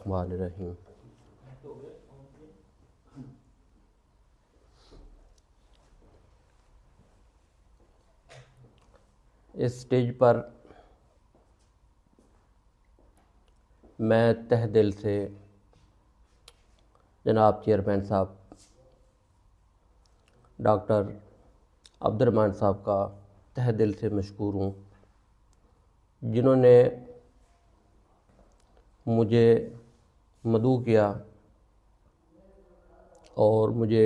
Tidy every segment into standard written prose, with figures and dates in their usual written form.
बिस्मिल्लाहिर्रहमानिर्रहीम। इस स्टेज पर मैं तहे दिल से जनाब चेयरमैन साहब डॉक्टर अब्दुर्रहमान साहब का तहे दिल से मशकूर हूँ, जिन्होंने मुझे मदऊ किया और मुझे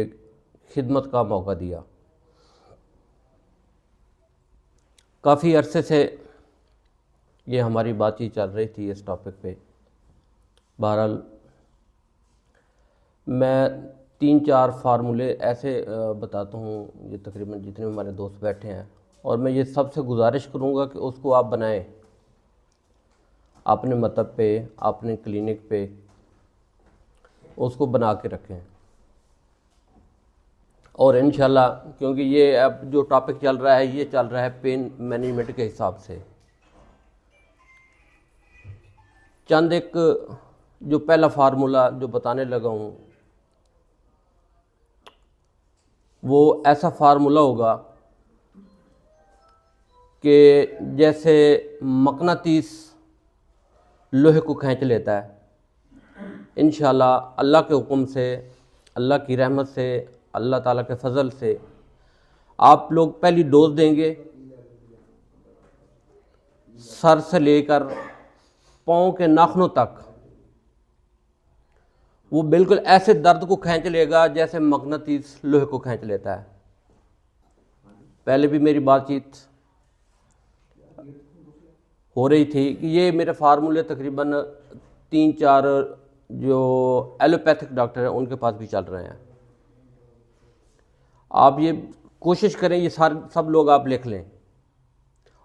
खिदमत का मौका दिया। काफ़ी अरसे से ये हमारी बातचीत चल रही थी इस टॉपिक पे। बहरहाल मैं 3-4 फार्मूले ऐसे बताता हूँ, ये तकरीबन जितने हमारे दोस्त बैठे हैं, और मैं ये सबसे गुजारिश करूँगा कि उसको आप बनाएं अपने मतलब पे, अपने क्लिनिक पे, उसको बना के रखें। और इंशाल्लाह, क्योंकि ये अब जो टॉपिक चल रहा है ये चल रहा है पेन मैनेजमेंट के हिसाब से। चंद एक जो पहला फार्मूला जो बताने लगा हूँ वो ऐसा फार्मूला होगा कि जैसे मकनातीस लोहे को खींच लेता है, इंशाल्लाह अल्लाह के हुक्म से, अल्लाह की रहमत से, अल्लाह ताला के फजल से आप लोग पहली डोज देंगे, सर से लेकर पाँव के नाखूनों तक वो बिल्कुल ऐसे दर्द को खींच लेगा जैसे मकनातीस लोहे को खींच लेता है। पहले भी मेरी बातचीत हो रही थी कि ये मेरे फार्मूले तकरीबन 3-4 जो एलोपैथिक डॉक्टर हैं उनके पास भी चल रहे हैं। आप ये कोशिश करें, ये सब लोग आप लिख लें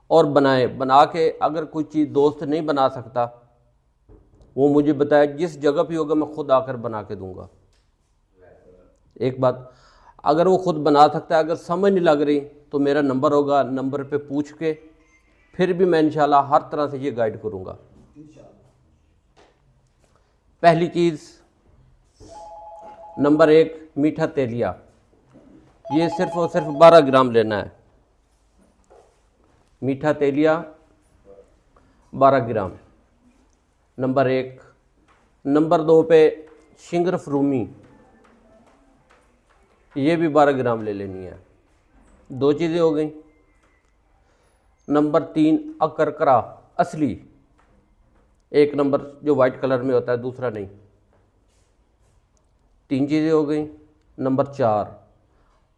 और बनाएं। बना के अगर कोई चीज़ दोस्त नहीं बना सकता वो मुझे बताए, जिस जगह पे होगा मैं खुद आकर बना के दूंगा। एक बात, अगर वो खुद बना सकता है, अगर समझ नहीं लग रही तो मेरा नंबर होगा, नंबर पे पूछ के फिर भी मैं इंशाल्लाह हर तरह से ये गाइड करूंगा। पहली चीज़, नंबर 1, मीठा तेलिया। ये सिर्फ और सिर्फ 12 ग्राम लेना है। मीठा तेलिया 12 ग्राम, नंबर 1। नंबर 2 पे शिंगरफ रूमी, ये भी 12 ग्राम ले लेनी है। 2 चीज़ें हो गई। नंबर 3, अकरकरा असली, 1 नंबर जो वाइट कलर में होता है, दूसरा नहीं। 3 चीज़ें हो गई। नंबर 4,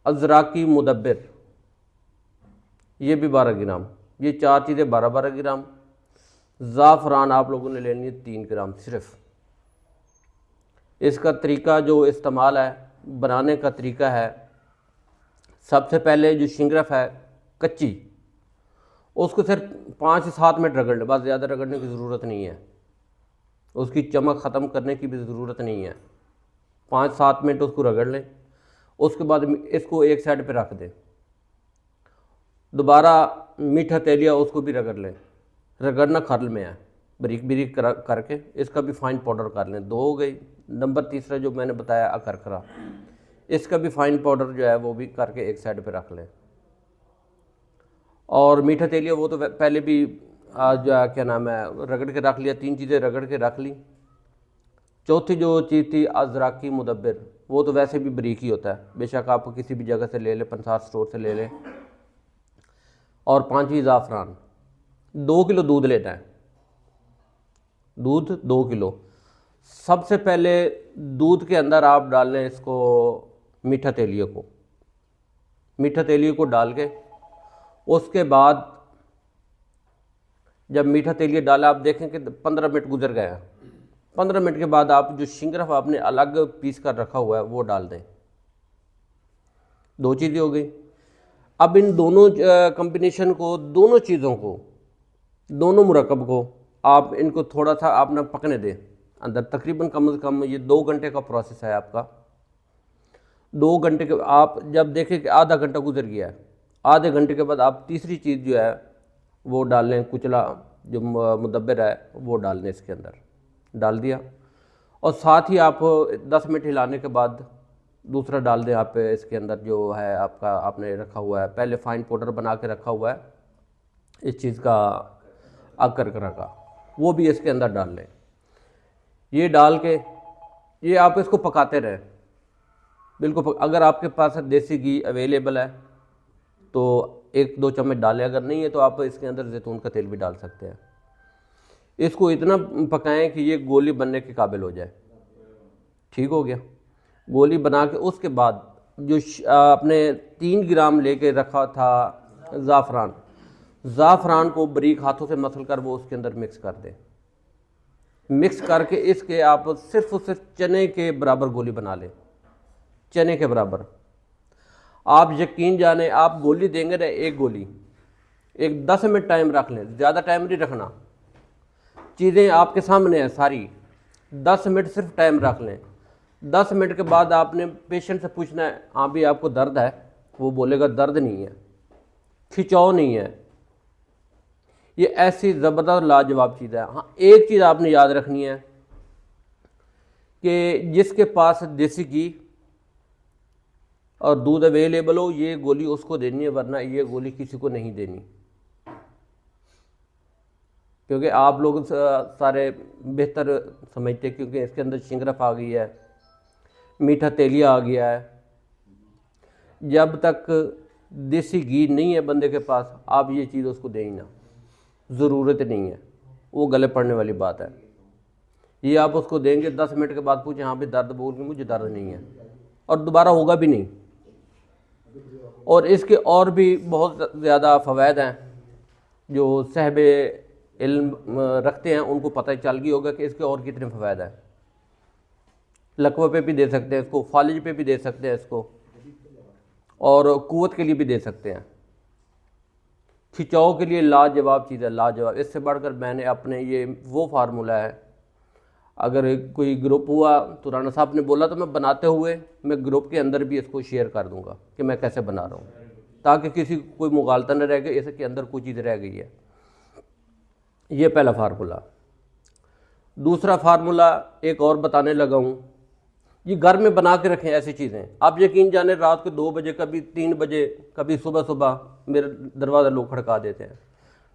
अजराकी मुदब्बिर, ये भी 12 ग्राम। ये 4 चीज़ें 12-12 ग्राम। ज़ाफ़रान आप लोगों ने लेनी है 3 ग्राम सिर्फ। इसका तरीका जो इस्तेमाल है, बनाने का तरीका है, सबसे पहले जो शिंगरफ है कच्ची, उसको सिर्फ 5 से 7 मिनट रगड़ लें, बस, ज़्यादा रगड़ने की ज़रूरत नहीं है, उसकी चमक ख़त्म करने की भी ज़रूरत नहीं है। 5-7 मिनट उसको रगड़ लें। उसके बाद इसको एक साइड पे रख दें। दोबारा मीठा तेलिया उसको भी रगड़ लें। रगड़ना खरल में है, बारीक बारीक करके इसका भी फाइन पाउडर कर लें। 2 हो गई। नंबर 3 जो मैंने बताया अकरकरा, इसका भी फाइन पाउडर जो है वो भी करके एक साइड पे रख लें। और मीठा तेलिया वो तो पहले भी जो क्या नाम है रगड़ के रख लिया। 3 चीज़ें रगड़ के रख ली। चौथी जो चीज़ थी अजराकी मुदब्बिर, वो तो वैसे भी बारीक ही होता है, बेशक आप किसी भी जगह से ले लें, पंसार स्टोर से ले लें। और 5वीं ज़ाफ़रान। 2 किलो दूध लेना है, दूध 2 किलो। सबसे पहले दूध के अंदर आप डाल लें इसको, मीठा तेलिए को। मीठा तेलिए को डाल के उसके बाद जब मीठा तेलिए डाला, आप देखें कि 15 मिनट गुजर गए हैं। 15 मिनट के बाद आप जो शिंगरफ आपने अलग पीस कर रखा हुआ है वो डाल दें। 2 चीज़ें हो गई। अब इन दोनों कम्बिनेशन को, दोनों चीज़ों को, दोनों मुरक्कब को आप इनको थोड़ा सा आप ना पकने दें अंदर। तकरीबन कम से कम ये 2 घंटे का प्रोसेस है आपका। 2 घंटे के आप जब देखें कि आधा घंटा गुजर गया है, आधे घंटे के बाद आप तीसरी चीज़ जो है वो डाल लें, कुचला जो मुदब्बिर है वो डाल दें इसके अंदर। डाल दिया। और साथ ही आप 10 मिनट हिलाने के बाद दूसरा डाल दें आप इसके अंदर जो है आपका आपने रखा हुआ है, पहले फाइन पाउडर बना के रखा हुआ है इस चीज़ का अकरकरा का, वो भी इसके अंदर डाल लें। ये डाल के ये आप इसको पकाते रहें बिल्कुल। अगर आपके पास देसी घी अवेलेबल है तो 1-2 चम्मच डालें, अगर नहीं है तो आप इसके अंदर जैतून का तेल भी डाल सकते हैं। इसको इतना पकाएं कि ये गोली बनने के काबिल हो जाए। ठीक हो गया, गोली बना के उसके बाद जो आपने 3 ग्राम लेके रखा था ज़ाफ़रान को बारीक हाथों से मसल कर वो उसके अंदर मिक्स कर दें। मिक्स करके इसके आप सिर्फ और सिर्फ चने के बराबर गोली बना लें, चने के बराबर। आप यकीन जाने, आप गोली देंगे ना, एक गोली, एक 10 मिनट टाइम रख लें, ज़्यादा टाइम नहीं रखना। चीज़ें आपके सामने हैं सारी, 10 मिनट सिर्फ टाइम रख लें। 10 मिनट के बाद आपने पेशेंट से पूछना है, हाँ भी आपको दर्द है? वो बोलेगा दर्द नहीं है, खिंचाव नहीं है। ये ऐसी ज़बरदस्त लाजवाब चीज़ है। हाँ, एक चीज़ आपने याद रखनी है कि जिसके पास देसी घी और दूध अवेलेबल हो, ये गोली उसको देनी है, वरना ये गोली किसी को नहीं देनी। क्योंकि आप लोग सारे बेहतर समझते हैं, क्योंकि इसके अंदर शिंगरफ आ गई है, मीठा तेलिया आ गया है। जब तक देसी घी नहीं है बंदे के पास, आप ये चीज़ उसको दें ही ना, ज़रूरत नहीं है, वो गले पड़ने वाली बात है। ये आप उसको देंगे, 10 मिनट के बाद पूछे हाँ भी दर्द, बोल के मुझे दर्द नहीं है, और दोबारा होगा भी नहीं। और इसके और भी बहुत ज़्यादा फ़वाइद हैं, जो साहिब इल्म रखते हैं उनको पता चल गई होगा कि इसके और कितने फ़वाइद हैं। लकवे पे भी दे सकते हैं इसको, फालिज पे भी दे सकते हैं इसको, और कुव्वत के लिए भी दे सकते हैं। खिंचाव के लिए लाजवाब चीज़ है, लाजवाब। इससे बढ़कर मैंने अपने ये वो फार्मूला है, अगर कोई ग्रुप हुआ तो राना साहब ने बोला तो मैं बनाते हुए मैं ग्रुप के अंदर भी इसको शेयर कर दूंगा कि मैं कैसे बना रहा हूँ, ताकि किसी को कोई मुगालता न रह गई इसके अंदर कोई चीज़ रह गई है। ये पहला फार्मूला। दूसरा फार्मूला एक और बताने लगा हूँ, ये घर में बना के रखें ऐसी चीज़ें। आप यकीन जाने, रात को 2 बजे, कभी 3 बजे, कभी सुबह सुबह मेरे दरवाज़ा लोग खड़का देते हैं,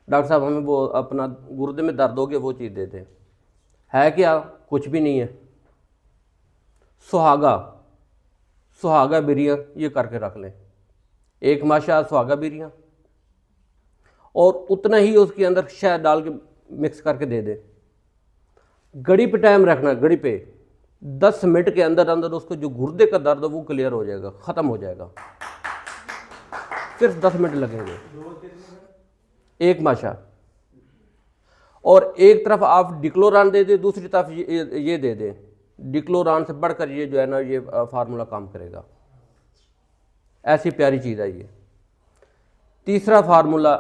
डॉक्टर साहब हमें वो अपना गुर्दे में दर्द हो गया, वो चीज़ देते हैं। है क्या? कुछ भी नहीं है। सुहागा बिरियाँ ये करके रख लें, 1 माशा सुहागा बिरियाँ, और उतना ही उसके अंदर शहद डाल के मिक्स करके दे दें। घड़ी पे टाइम रखना, घड़ी पे 10 मिनट के अंदर अंदर उसको जो गुर्दे का दर्द है वो क्लियर हो जाएगा, ख़त्म हो जाएगा। सिर्फ 10 मिनट लगेंगे, 1 माशा। और एक तरफ आप डिक्लोरान दे दें, दूसरी तरफ ये दे दें। डिक्लोरान से बढ़कर ये जो है ना, ये फार्मूला काम करेगा। ऐसी प्यारी चीज़ है ये। तीसरा फार्मूला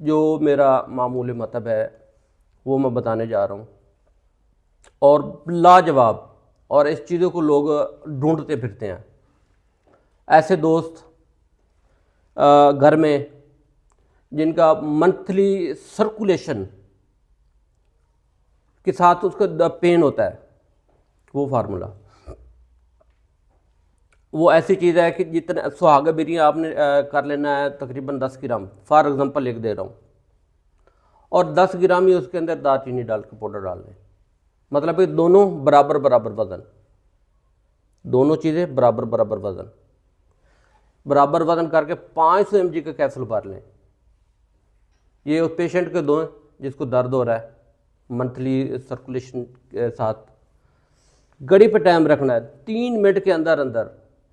जो मेरा मामूली मतलब है वो मैं बताने जा रहा हूँ, और लाजवाब, और इस चीज़ों को लोग ढूंढते फिरते हैं। ऐसे दोस्त घर में जिनका मंथली सर्कुलेशन के साथ उसका पेन होता है, वो फार्मूला, वो ऐसी चीज़ है कि जितने सुहागा बिरियाँ आपने कर लेना है तकरीबन 10 ग्राम, फॉर एग्जांपल लिख दे रहा हूँ, और 10 ग्राम ही उसके अंदर दालचीनी डाल के पाउडर डाल लें। मतलब कि दोनों बराबर बराबर वज़न, दोनों चीज़ें बराबर बराबर वज़न, बराबर वज़न करके 500 mg का कैप्सूल भर लें। ये उस पेशेंट के दो जिसको दर्द हो रहा है मंथली सर्कुलेशन के साथ। घड़ी पे टाइम रखना है, 3 मिनट के अंदर अंदर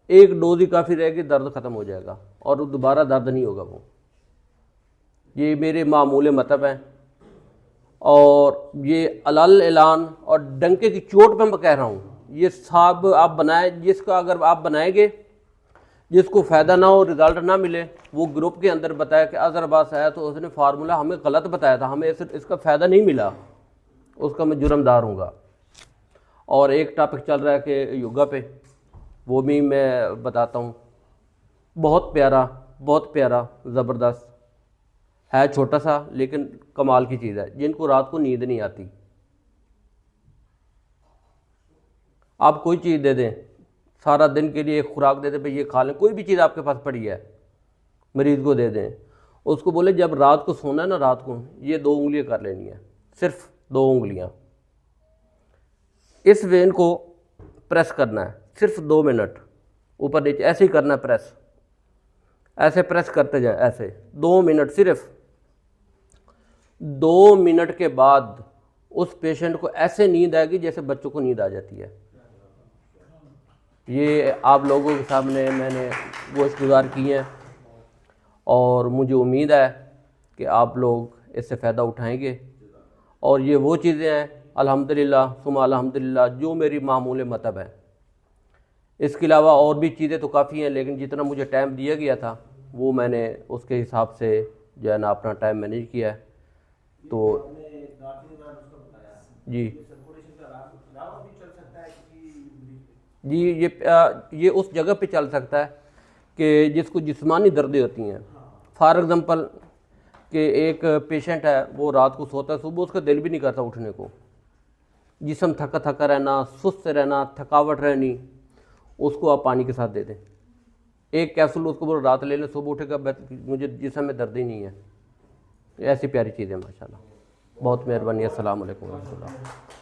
एक डोज ही काफ़ी रहेगी, दर्द ख़त्म हो जाएगा और दोबारा दर्द नहीं होगा वो। ये मेरे मामूले मतलब हैं, और ये अलाल ऐलान और डंके की चोट पे मैं कह रहा हूँ, ये सब आप बनाएं। जिसका अगर आप बनाएंगे, जिसको फ़ायदा ना हो, रिज़ल्ट ना मिले, वो ग्रुप के अंदर बताया कि अज़र अब्बास आया तो उसने फार्मूला हमें गलत बताया था, हमें इसका फ़ायदा नहीं मिला, उसका मैं जुर्मदार हूँगा। और एक टॉपिक चल रहा है कि योगा पे, वो भी मैं बताता हूँ। बहुत प्यारा ज़बरदस्त है, छोटा सा लेकिन कमाल की चीज़ है। जिनको रात को नींद नहीं आती, आप कोई चीज़ दे दें, सारा दिन के लिए एक खुराक दे दें, भाई ये खा लें, कोई भी चीज़ आपके पास पड़ी है मरीज़ को दे दें। उसको बोले जब रात को सोना है ना, रात को ये 2 उंगलियां कर लेनी है, सिर्फ 2 उंगलियां। इस वेन को प्रेस करना है सिर्फ 2 मिनट, ऊपर नीचे ऐसे ही करना है प्रेस, ऐसे प्रेस करते जाए, ऐसे 2 मिनट, सिर्फ 2 मिनट के बाद उस पेशेंट को ऐसे नींद आएगी जैसे बच्चों को नींद आ जाती है। ये आप लोगों के सामने मैंने गोश्त गुजार किए हैं और मुझे उम्मीद है कि आप लोग इससे फ़ायदा उठाएंगे। और ये वो चीज़ें हैं अल्हम्दुलिल्लाह सुम्मा अल्हम्दुलिल्लाह जो मेरी मामूल मतलब है। इसके अलावा और भी चीज़ें तो काफ़ी हैं, लेकिन जितना मुझे टाइम दिया गया था वो मैंने उसके हिसाब से जो है ना अपना टाइम मैनेज किया है। तो जी जी ये उस जगह पे चल सकता है कि जिसको जिस्मानी दर्दें होती हैं। फॉर एग्ज़ाम्पल कि एक पेशेंट है, वो रात को सोता है, सुबह उसका दिल भी नहीं करता उठने को, जिस्म थका थका रहना, सुस्त रहना, थकावट रहनी, उसको आप पानी के साथ दे दें, एक कैप्सूल उसको बोलो रात ले लें, सुबह उठेगा मुझे जिस्म में दर्द ही नहीं है। ऐसी प्यारी चीज़ है माशाल्लाह। बहुत मेहरबानी। अस्सलाम वालेकुम।